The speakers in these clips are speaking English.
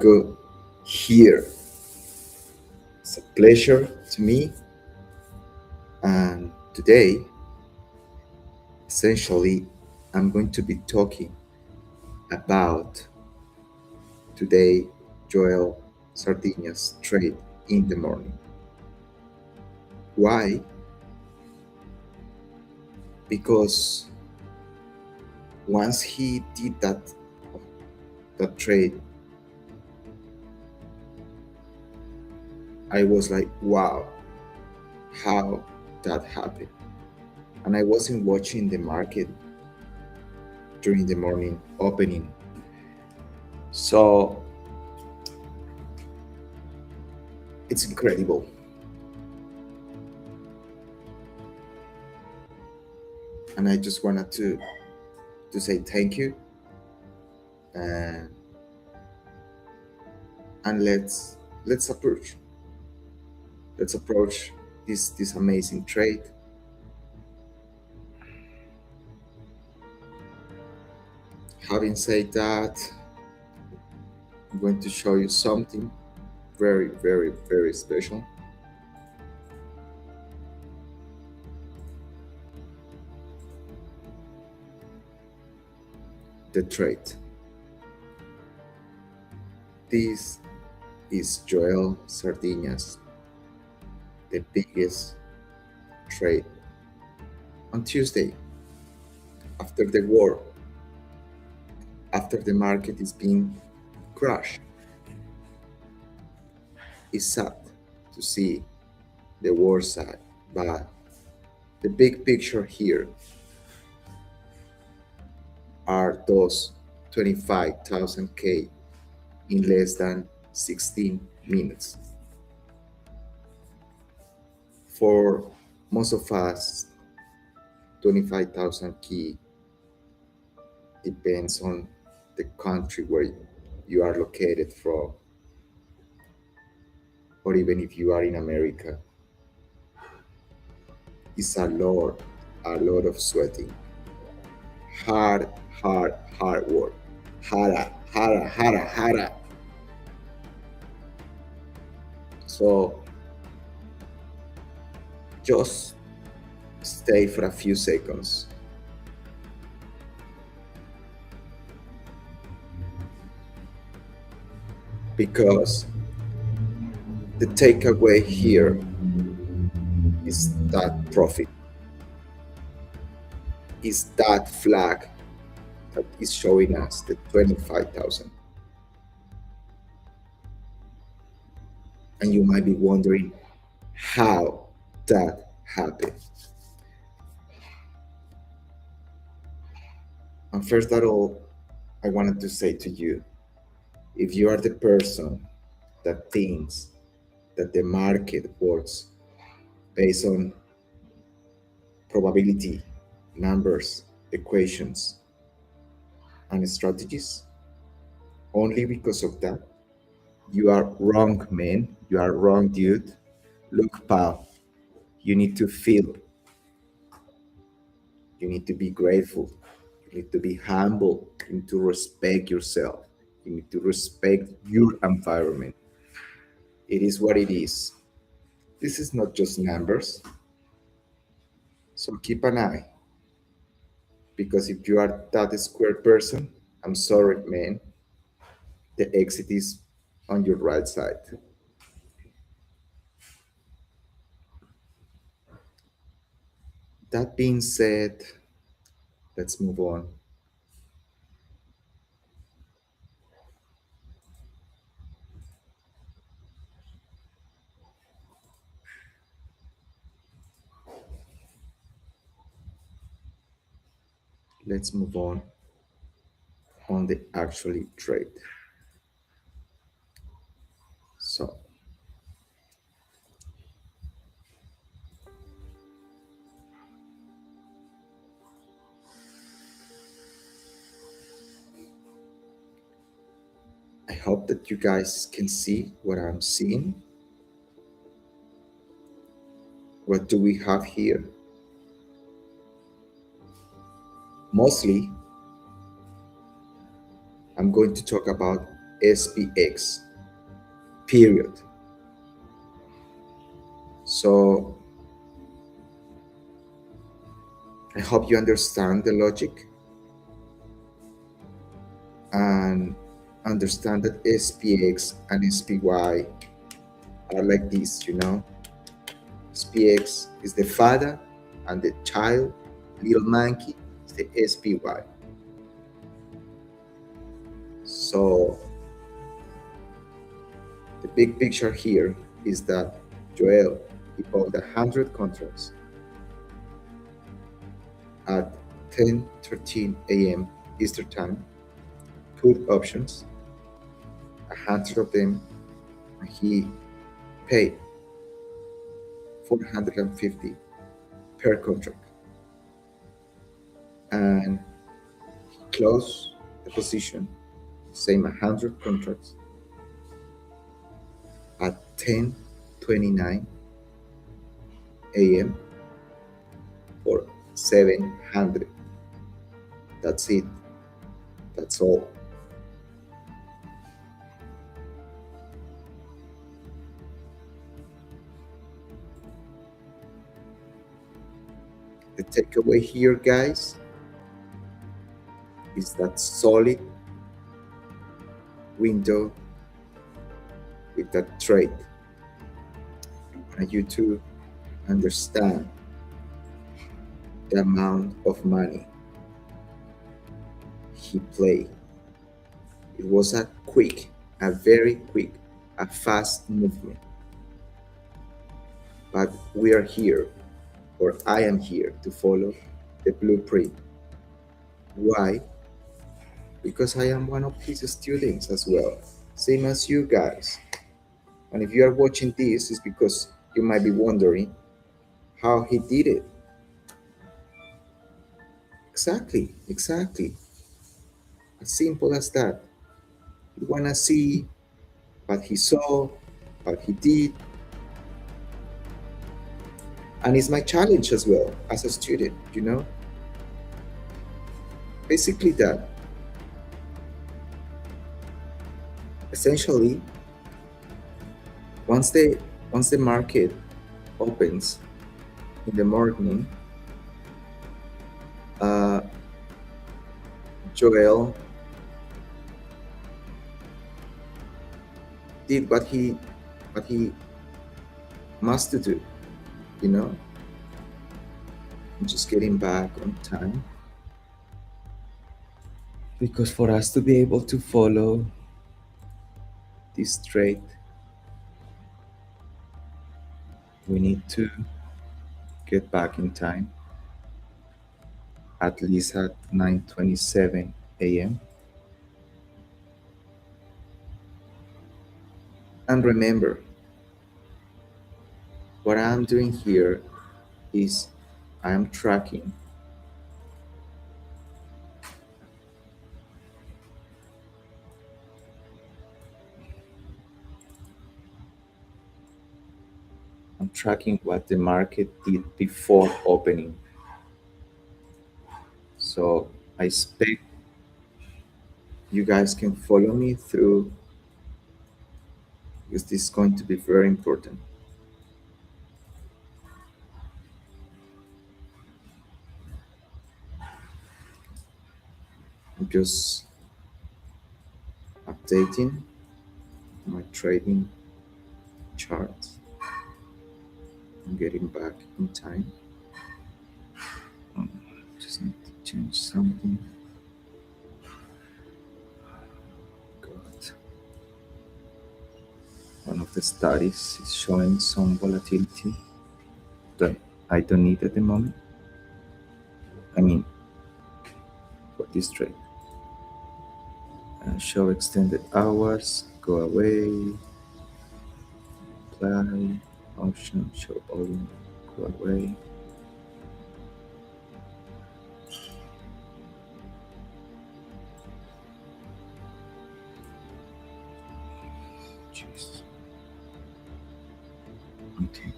go here. It's a pleasure to me. And today, essentially, I'm going to be talking about today Joel Sardinia's trade in the morning. Why? Because once he did that trade, I was like, wow, how that happened. And I wasn't watching the market during the morning opening. So it's incredible. And I just wanted to say thank you. And let's approach. Let's approach this amazing trade. Having said that, I'm going to show you something very, very, very special. The trade. This is Joel Sardinia's, the biggest trade on Tuesday, after the war, after the market is being crushed. It's sad to see the war side, but the big picture here are those 25,000 K in less than 16 minutes. For most of us, 25,000 K depends on the country where you are located from, or even if you are in America. It's a lot of sweating. Hard work. Harder. So just stay for a few seconds. Because the takeaway here is that profit, is that flag that is showing us the 25,000. And you might be wondering how that happened. And first of all, I wanted to say to you, if you are the person that thinks that the market works based on probability, numbers, equations, and strategies, only because of that, you are wrong, man. You are wrong, dude. Look, pal, you need to feel. You need to be grateful. You need to be humble. You need to respect yourself. You need to respect your environment. It is what it is. This is not just numbers. So keep an eye. Because if you are that square person, I'm sorry, man. The exit is on your right side. That being said, let's move on. Let's move on the actually trade. So I hope that you guys can see what I'm seeing. What do we have here? Mostly, I'm going to talk about SPX, period. So I hope you understand the logic and understand that SPX and SPY are like this, you know. SPX is the father and the child, little monkey is the SPY. So the big picture here is that Joel, he bought 100 contracts at 10:13 a.m. Eastern Time, put options, 100 of them, and he paid 450 per contract. And he closed the position, same 100 contracts, at 10:29 a.m. for 700. That's it. That's all. The takeaway here, guys, is that solid window with that trade. And you to understand the amount of money he played. It was a very quick, a fast movement. But we are here, or I am here, to follow the blueprint. Why? Because I am one of his students as well, same as you guys. And if you are watching this, it's because you might be wondering how he did it. Exactly. As simple as that. You want to see what he saw, what he did. And it's my challenge as well as a student, you know? Basically that. Essentially, once the market opens in the morning, Joel did what he must do, you know. I'm just getting back on time, because for us to be able to follow this trade, we need to get back in time, at least at 9:27 a.m. And remember, what I'm doing here is I'm tracking what the market did before opening. So I expect you guys can follow me through, because this is going to be very important. I'm just updating my trading charts. I'm getting back in time. Just need to change something. God. One of the studies is showing some volatility that I don't need at the moment. I mean, for this trade. Show extended hours, go away, apply, option, show volume, go away. Jeez. Okay.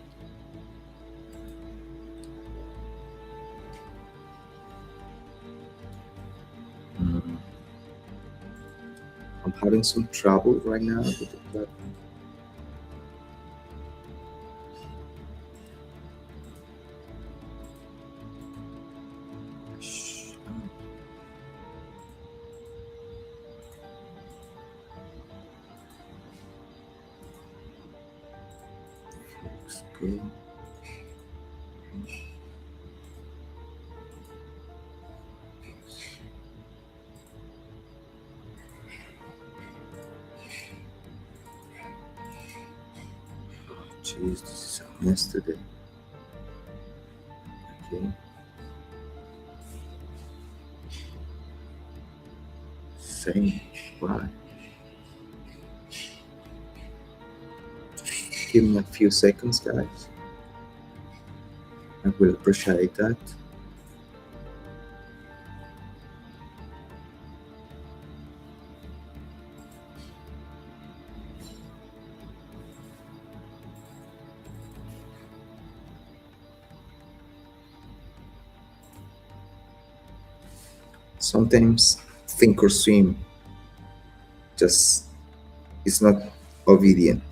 having some trouble right now with the platform. Shh. Looks good. Jeez, this is a mess today. Okay. Same. Why? Give me a few seconds, guys. I will appreciate that. Sometimes think or swim just is not obedient,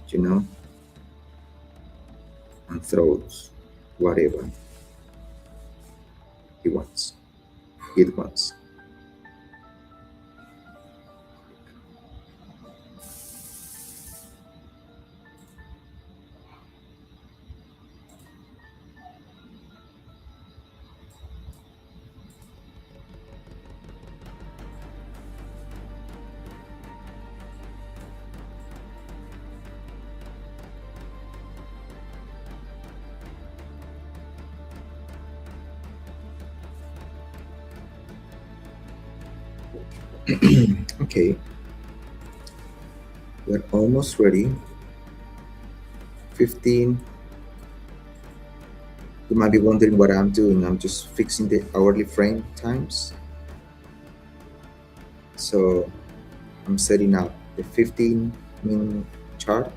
and throws whatever he wants. It wants. Okay, we're almost ready. 15. You might be wondering what I'm doing. I'm just fixing the hourly frame times. So I'm setting up the 15-minute chart,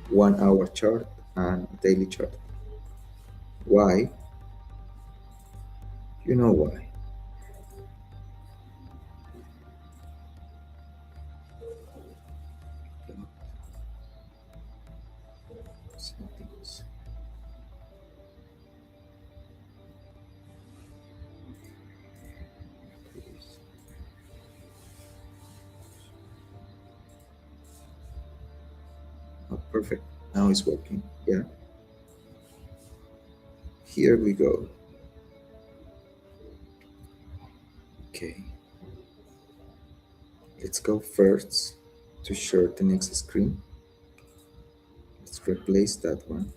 1 hour chart, and daily chart. Why? You know why. Settings. Oh, perfect. Now it's working. Yeah. Here we go. Okay. Let's go first to share the next screen. Let's replace that one.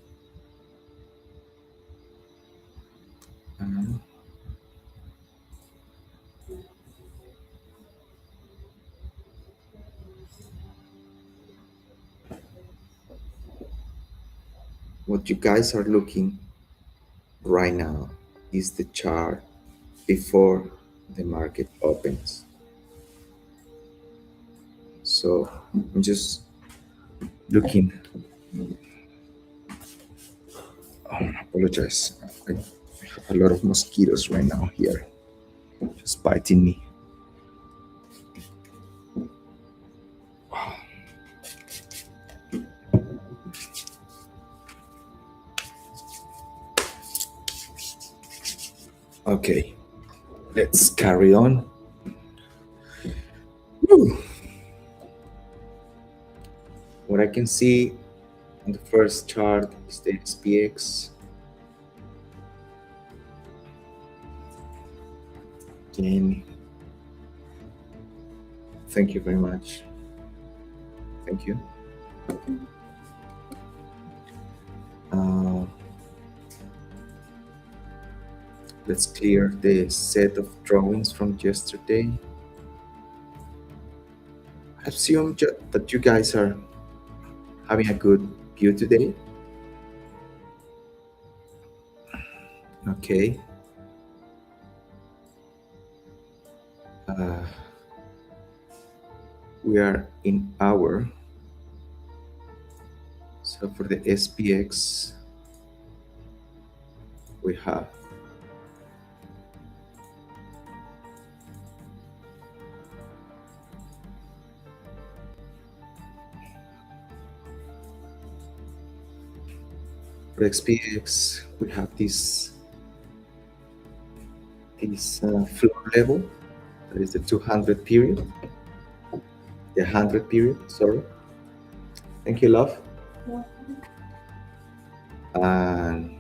And what you guys are looking right now is the chart before the market opens. So I'm just looking. Oh, I apologize. I have a lot of mosquitoes right now here, just biting me. Okay, let's carry on. Woo. What I can see on the first chart is the SPX. Then, thank you very much. Thank you. Uh, let's clear the set of drawings from yesterday. I assume that you guys are having a good view today. Okay. Uh, we are in hour. So for the SPX, we have For SPX, we have this floor level, that is the 200 period, the 100 period, sorry. Thank you, love. And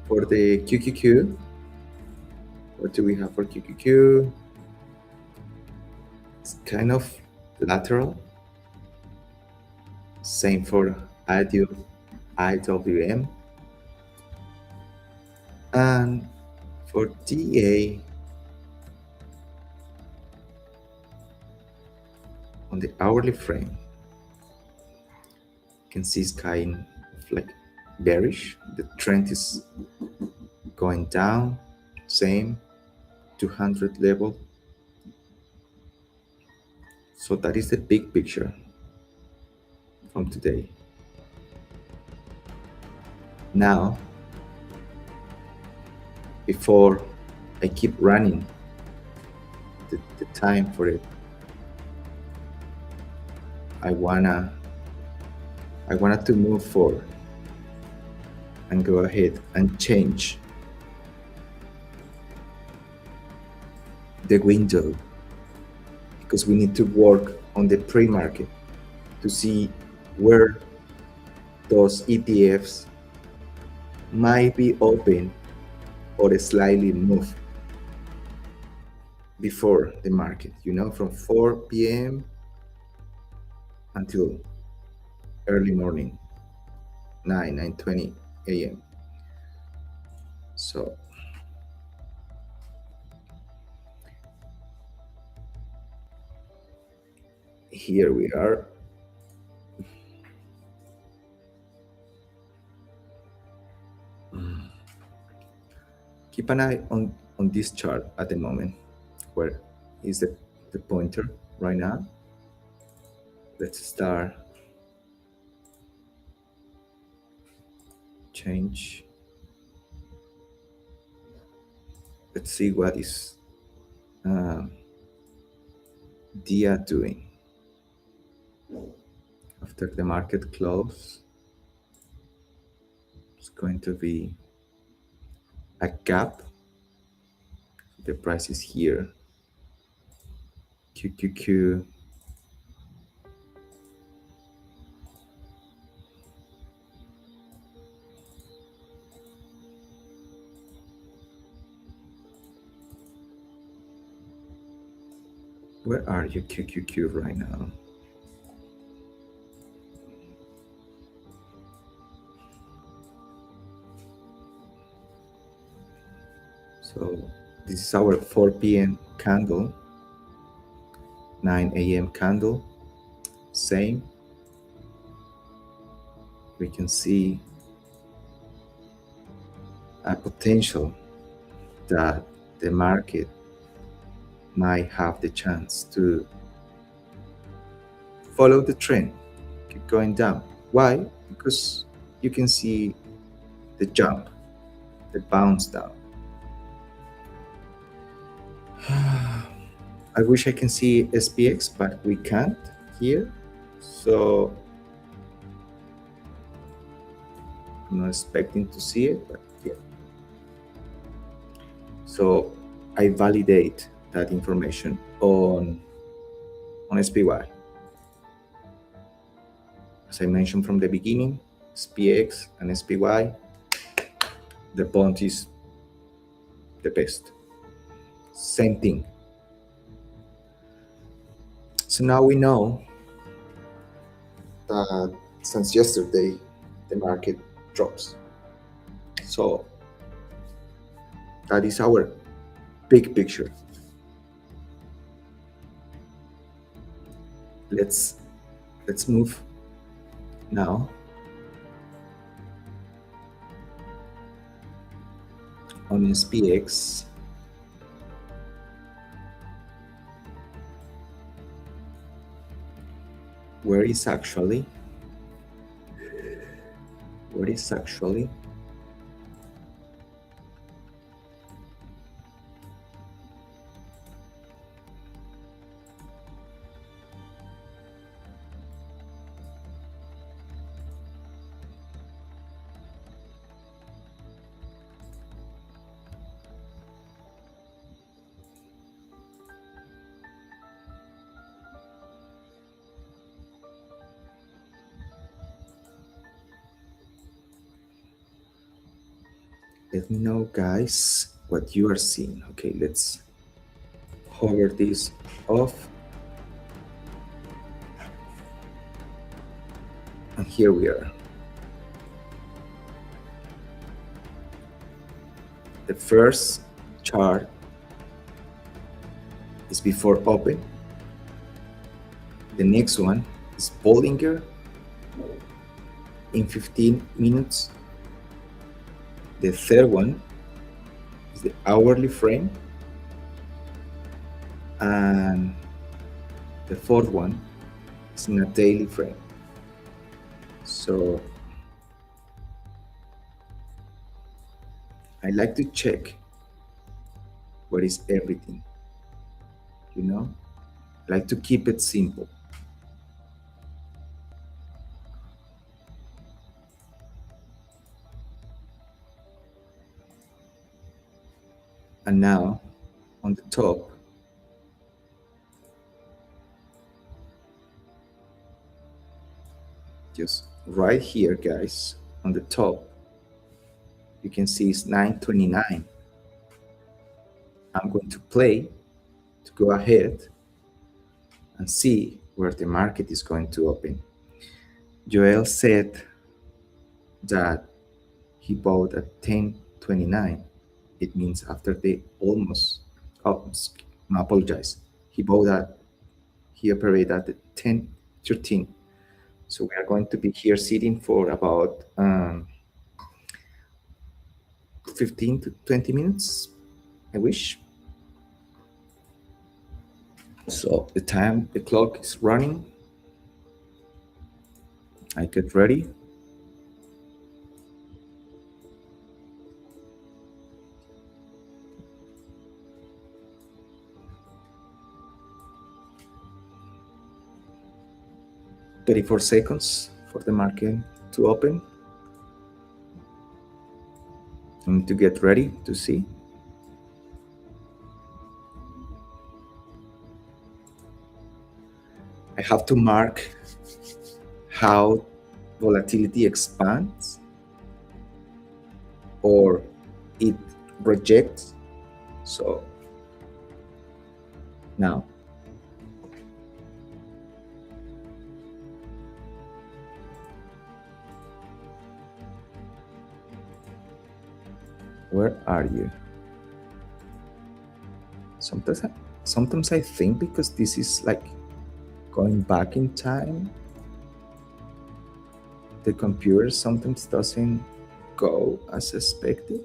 for the QQQ, what do we have for QQQ? It's kind of lateral. Same for IWM. And for TA, on the hourly frame, you can see it's kind of like bearish. The trend is going down, same 200 level. So that is the big picture from today. Now, before I keep running the time for it, I wanted to move forward and go ahead and change the window, because we need to work on the pre-market to see where those ETFs might be open or slightly move before the market, from 4 p.m. until early morning, 9:20 a.m. So here we are. Keep an eye on this chart at the moment. Where is the pointer right now? Let's start. Change. Let's see what is DIA doing after the market close. It's going to be a gap. The price is here. QQQ. Where are you, QQQ, right now? So this is our 4 p.m. candle, 9 a.m. candle, same. We can see a potential that the market might have the chance to follow the trend, keep going down. Why? Because you can see the jump, the bounce down. I wish I can see SPX, but we can't here. So I'm not expecting to see it, but yeah. So I validate that information on SPY. As I mentioned from the beginning, SPX and SPY, the bond is the best. Same thing. So now we know that since yesterday, the market drops. So that is our big picture. Let's move now on SPX. Where is actually Let me know, guys, what you are seeing. Okay, let's hover this off. And here we are. The first chart is before open. The next one is Bollinger in 15 minutes. The third one is the hourly frame. And the fourth one is in a daily frame. So I like to check what is everything, you know? I like to keep it simple. And now on the top, just right here, guys, on the top, you can see it's 9:29. I'm going to play to go ahead and see where the market is going to open. Joel said that he bought at 10:29. It means after they almost, oh, I apologize. He operated at 10:13. So we are going to be here sitting for about 15 to 20 minutes, I wish. So the clock is running. I get ready. "34 seconds for the market to open. I need to get ready to see. I have to mark how volatility expands or it rejects. So now where are you? Sometimes I think because this is like going back in time, the computer sometimes doesn't go as expected.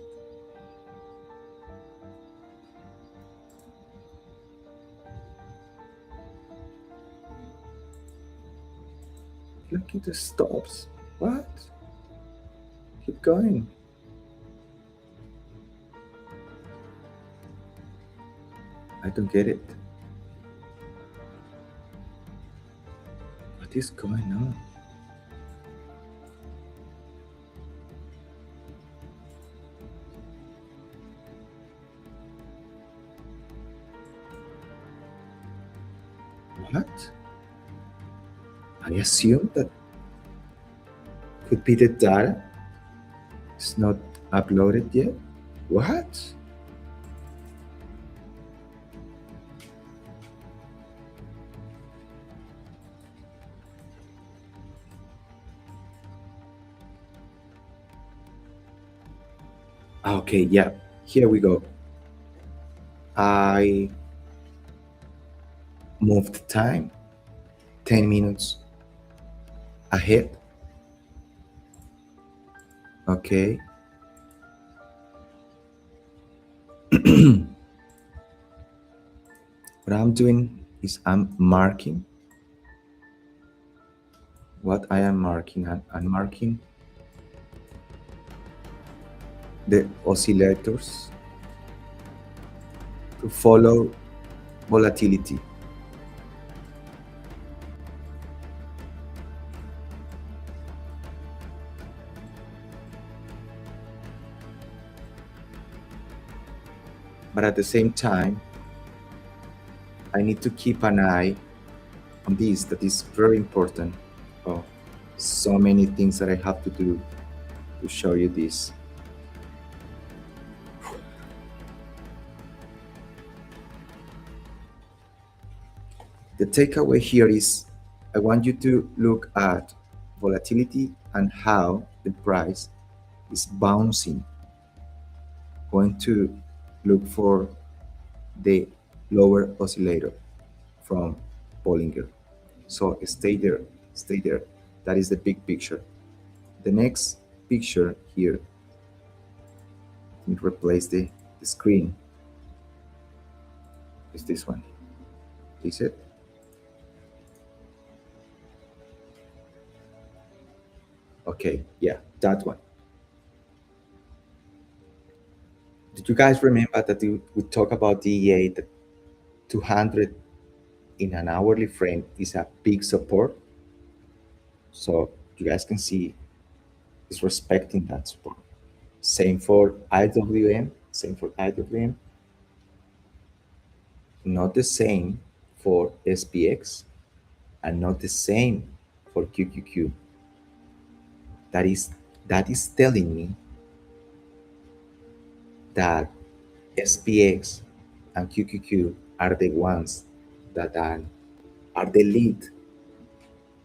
Look at the stops. What? Keep going. I don't get it. What is going on? What? I assume that could be the data. It's not uploaded yet. What? Okay, yeah, here we go. I moved the time 10 minutes ahead. Okay. What I'm doing is I'm marking what I am marking. I'm marking the oscillators to follow volatility. But at the same time, I need to keep an eye on this. That is very important. Oh, so many things that I have to do to show you this. The takeaway here is I want you to look at volatility and how the price is bouncing. Going to look for the lower oscillator from Bollinger. So stay there, stay there. That is the big picture. The next picture here, let me replace the screen, is this one. Is it? Okay, yeah, that one. Did you guys remember that we talked about DEA, that 200 in an hourly frame is a big support? So you guys can see it's respecting that support. Same for IWM, same for IWM. Not the same for SPX and not the same for QQQ. That is telling me that SPX and QQQ are the ones that are the lead.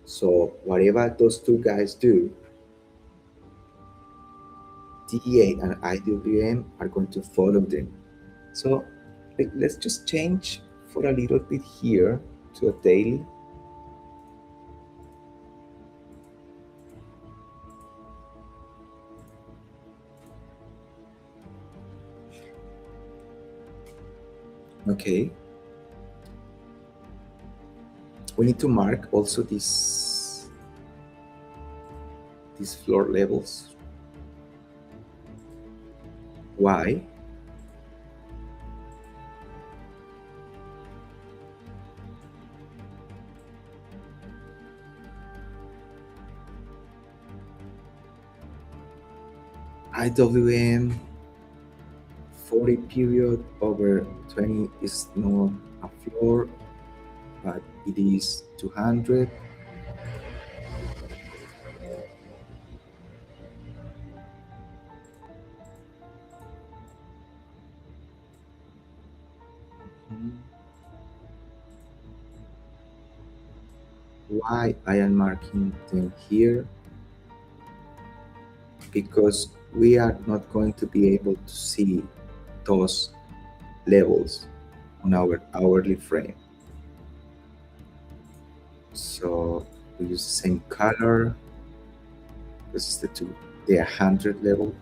So whatever those two guys do, DEA and IWM are going to follow them. So let's just change for a little bit here to a daily. Okay. We need to mark also these floor levels. Why? IWM 40 period over 20 is not a floor, but it is 200. Why I am marking them here? Because we are not going to be able to see those levels on our hourly frame. So we use the same color. This is the 100 level.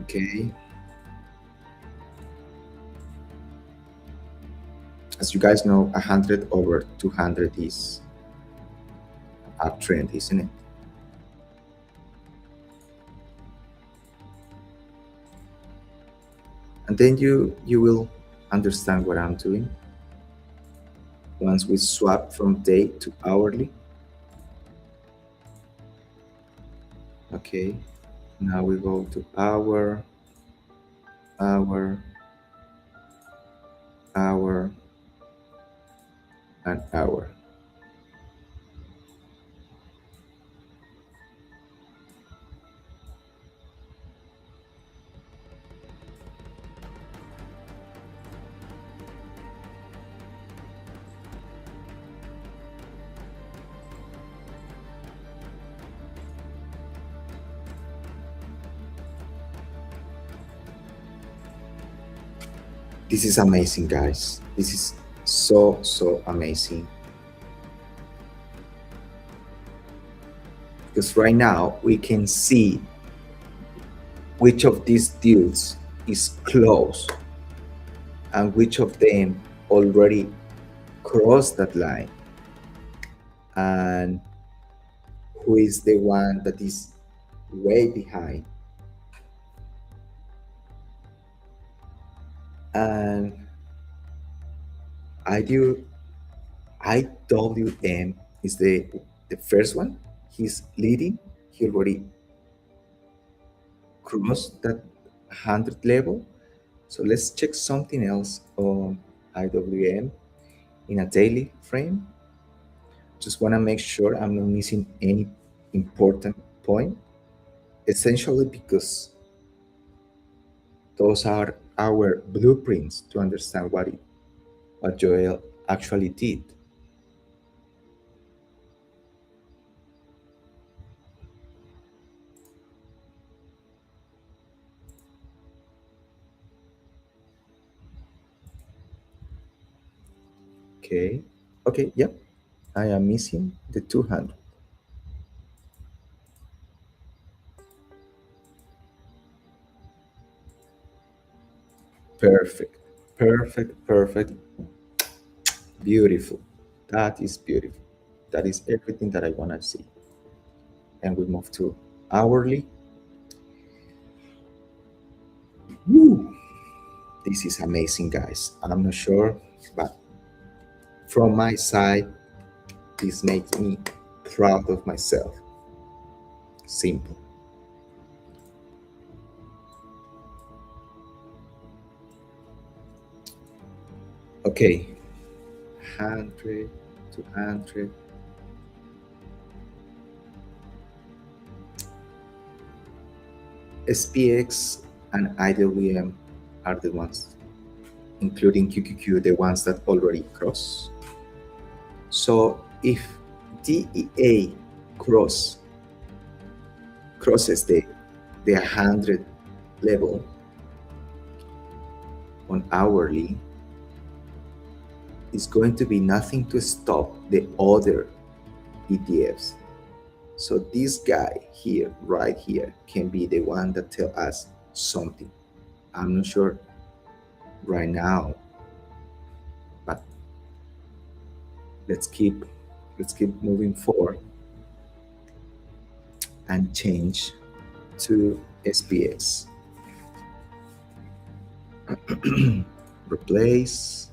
Okay. As you guys know, 100 over 200 is uptrend, isn't it? And then you will understand what I'm doing. Once we swap from day to hourly. Okay, now we go to hour, and hour. This is amazing, guys. This is so amazing. Because right now we can see which of these deals is close and which of them already crossed that line, and who is the one that is way behind. And IWM is the first one. He's leading. He already crossed that 100 level. So let's check something else on IWM in a daily frame. Just want to make sure I'm not missing any important point. Essentially because those are our blueprints to understand what Joel actually did. Okay. Okay, yep. I am missing the 200. Perfect. Perfect. Perfect. Beautiful. That is beautiful. That is everything that I want to see. And we move to hourly. Woo! This is amazing, guys. I'm not sure, but from my side, this makes me proud of myself. Simple. Okay, 100, 200. SPX and IWM are the ones, including QQQ, the ones that already cross. So if DEA crosses the 100 level on hourly, it's going to be nothing to stop the other ETFs. So this guy here, right here, can be the one that tell us something. I'm not sure right now, but let's keep moving forward and change to SPX. replace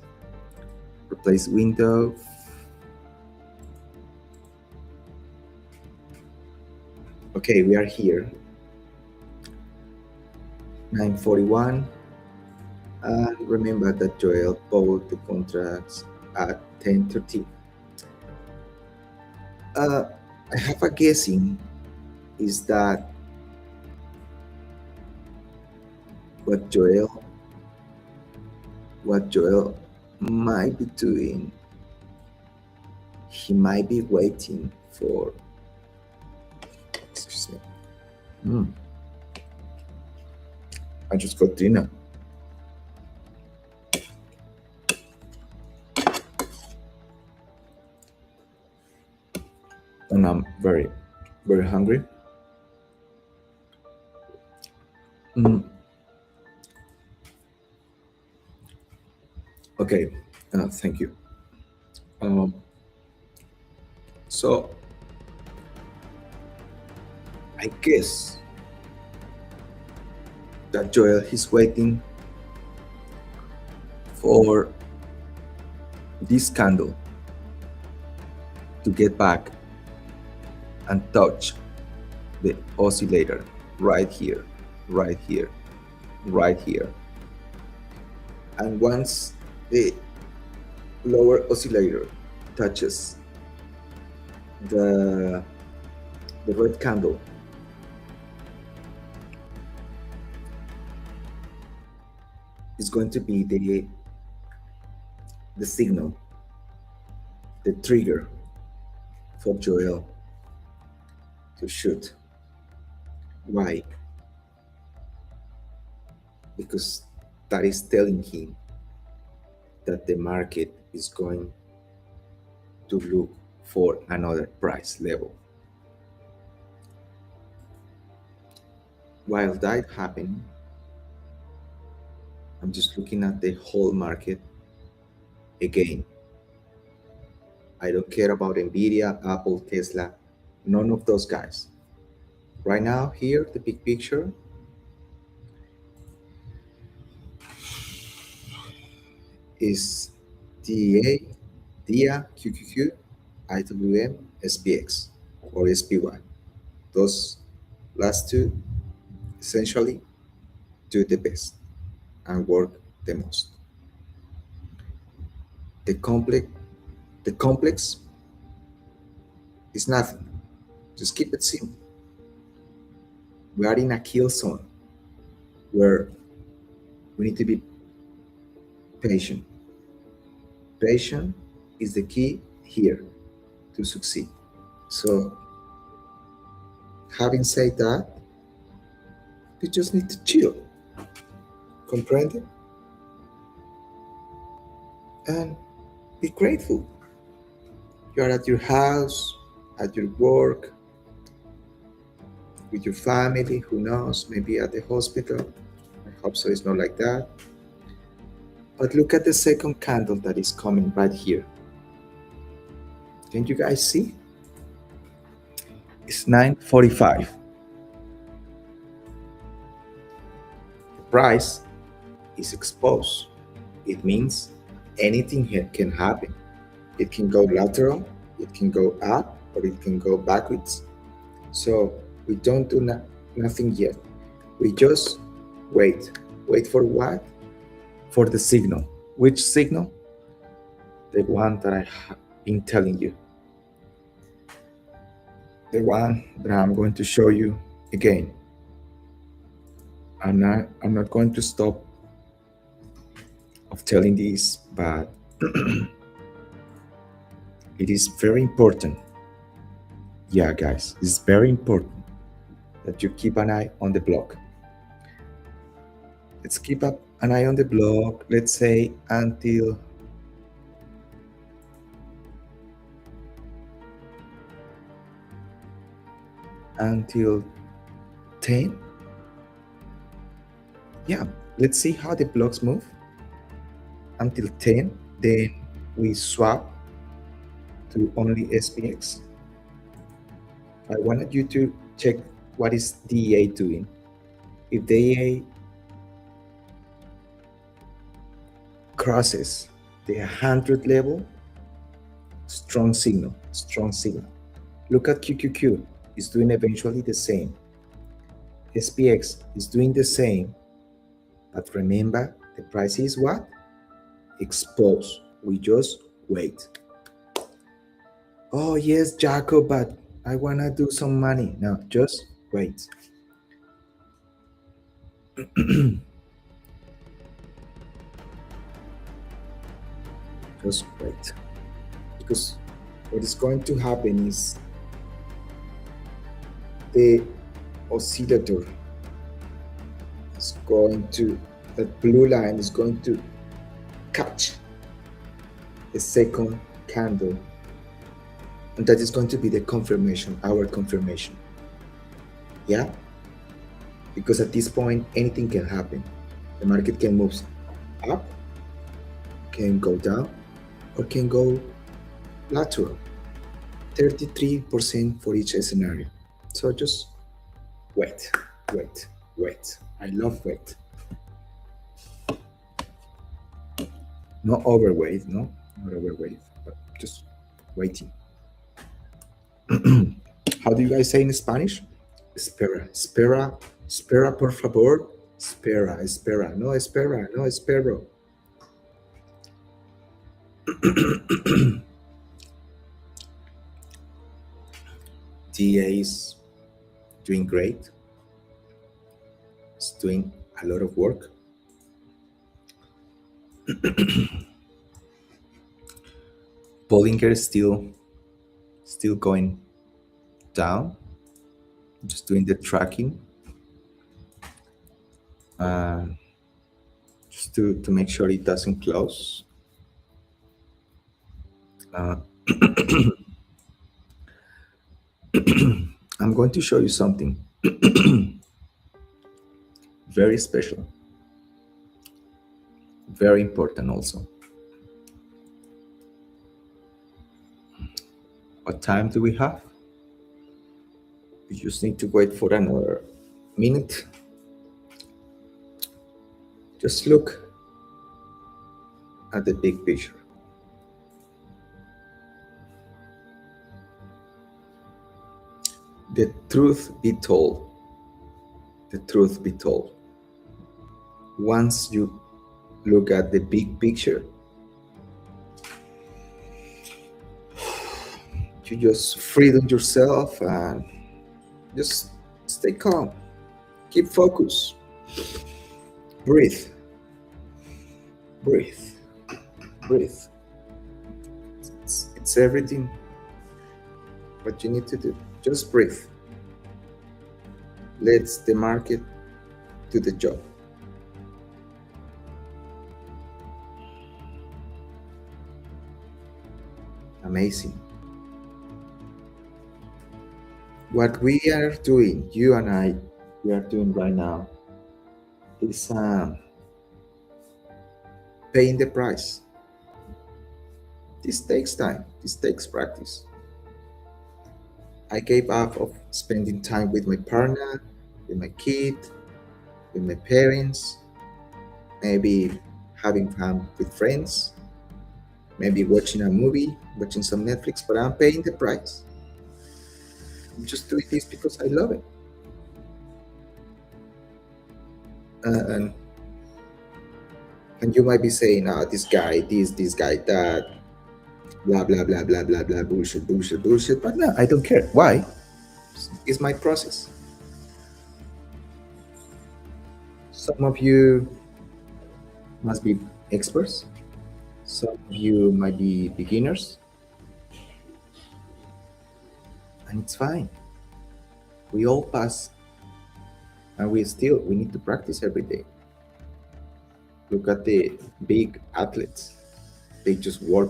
window. Okay, we are here. 9:41. And remember that Joel bought the contracts at 10:30. I have a guessing is that what Joel might be doing, he might be waiting for, excuse me. I just got dinner. And I'm very, very hungry. Okay, thank you. So I guess that Joel is waiting for this candle to get back and touch the oscillator right here, right here, right here. And once the lower oscillator touches the red candle, is going to be the signal, the trigger for Joel to shoot. Why? Because that is telling him that the market is going to look for another price level. While that happened, I'm just looking at the whole market again. I don't care about Nvidia, Apple, Tesla, none of those guys. Right now, here, the big picture is DA, DIA, QQQ, IWM, SPX, or SPY. Those last two essentially do the best and work the most. The complex is nothing. Just keep it simple. We are in a kill zone where We need to be patient. Patient is the key here to succeed. So, having said that, you just need to chill, comprende? And be grateful. You are at your house, at your work, with your family, who knows, maybe at the hospital. I hope so it's not like that. But look at the second candle that is coming right here. Can you guys see? It's 9:45. The price is exposed. It means anything here can happen. It can go lateral, it can go up, or it can go backwards. So we don't do nothing yet. We just wait. Wait for what? For the signal. Which signal? The one that I have been telling you. The one that I'm going to show you again. I'm not going to stop of telling this, but it is very important. Yeah, guys, it's very important that you keep an eye on the block. Let's keep up an eye on the block, let's say until until 10. Yeah, let's see how the blocks move until 10. Then we swap to only SPX. I wanted you to check what is DA doing. If DA crosses the 100 level, strong signal, strong signal. Look at QQQ, it's doing eventually the same. SPX is doing the same, but remember, the price is what? Exposed. We just wait. Oh yes, Jacob, but I wanna do some money. No, just wait. Just wait. Because what is going to happen is the oscillator is going to, that blue line is going to catch the second candle, and that is going to be the confirmation, our confirmation. Yeah, because at this point anything can happen. The market can move up, can go down, or can go lateral. 33% for each scenario. So just wait. I love wait. Not overweight, no, not overweight, but just waiting. How do you guys say in Spanish? Espera, espera, espera, por favor. Espera, espera, no espera, no espero. DA is doing great. It's doing a lot of work. Bollinger is still going down. Just doing the tracking. Just to make sure it doesn't close. I'm going to show you something very special, very important also. What time do we have? We just need to wait for another minute. Just look at the big picture. The truth be told, once you look at the big picture, you just freedom yourself and just stay calm, keep focus, breathe, Breathe, breathe. It's everything what you need to do. Just breathe. Let the market do the job. Amazing. What we are doing, you and I, we are doing right now is paying the price. This takes time. This takes practice. I gave up of spending time with my partner, with my kid, with my parents, maybe having fun with friends, maybe watching a movie, watching some Netflix, but I'm paying the price. I'm just doing this because I love it. And you might be saying, this guy, this guy, that, blah, blah, blah, blah, blah, blah, bullshit, bullshit, bullshit. But no, I don't care. Why? It's my process. Some of you must be experts. Some of you might be beginners. And it's fine. We all pass. And we need to practice every day. Look at the big athletes. They just work.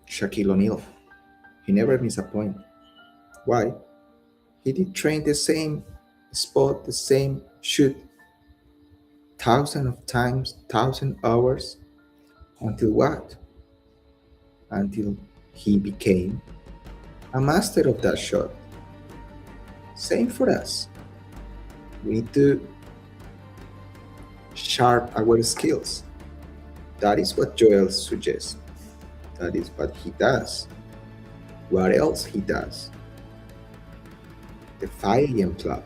Shaquille O'Neal, he never missed a point. Why? He did train the same spot, the same shoot, thousands of times, 1,000 hours, until what? Until he became a master of that shot. Same for us. We need to sharp our skills. That is what Joel suggests. That is what he does. What else he does? The 5 a.m. club.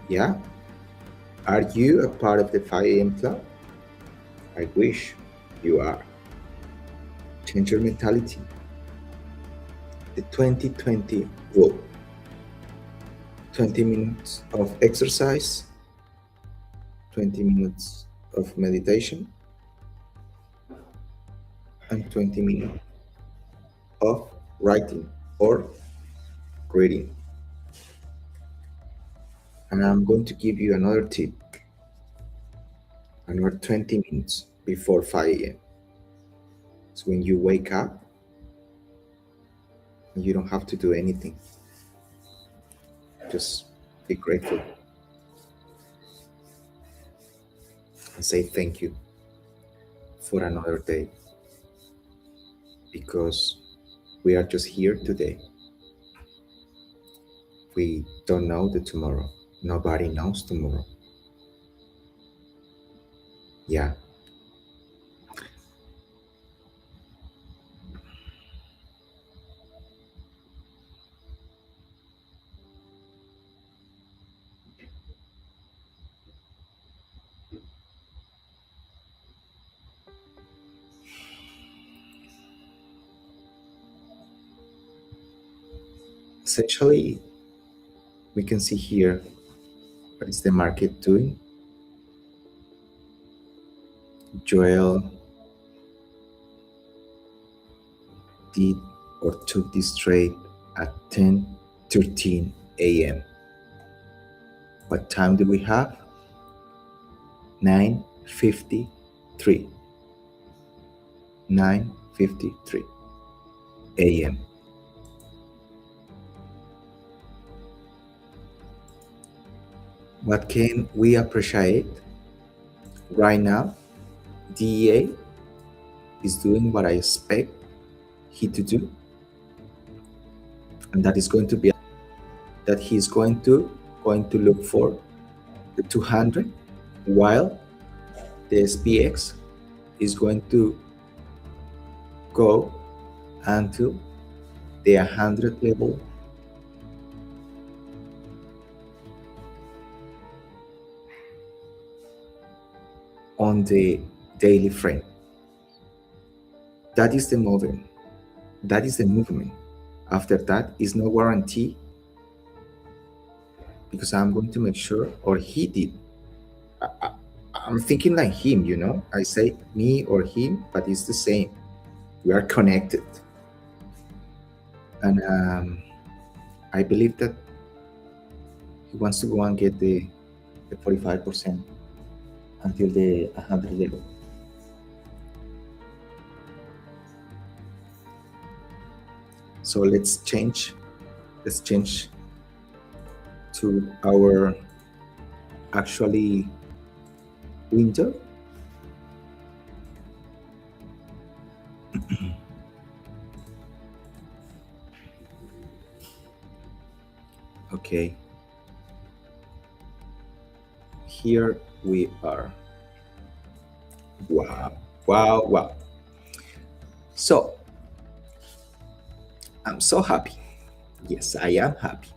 Yeah? Are you a part of the 5 a.m. club? I wish you are. Change your mentality. The 2020 rule. 20 minutes of exercise, 20 minutes of meditation, and 20 minutes of writing or reading. And I'm going to give you another tip. Another 20 minutes before 5 a.m. So when you wake up, you don't have to do anything. Just be grateful and say thank you for another day, because we are just here today. We don't know the tomorrow. Nobody knows tomorrow. Yeah. Essentially, we can see here what is the market doing. Joel did or took this trade at 10:13 a.m. What time do we have? 9:53. 9:53 a.m. What can we appreciate right now? DEA is doing what I expect he to do, and that is going to be that he's going to look for the 200, while the SPX is going to go until the 100 level on the daily frame. That is the movement. That is the movement. After that is no guarantee, because I'm going to make sure, or he did, I'm thinking like him, I say me or him, but it's the same. We are connected. And I believe that he wants to go and get the 45% until the 100 level. So let's change to our actually window. Okay, here we are. Wow, wow, wow. So I'm so happy. Yes, I am happy.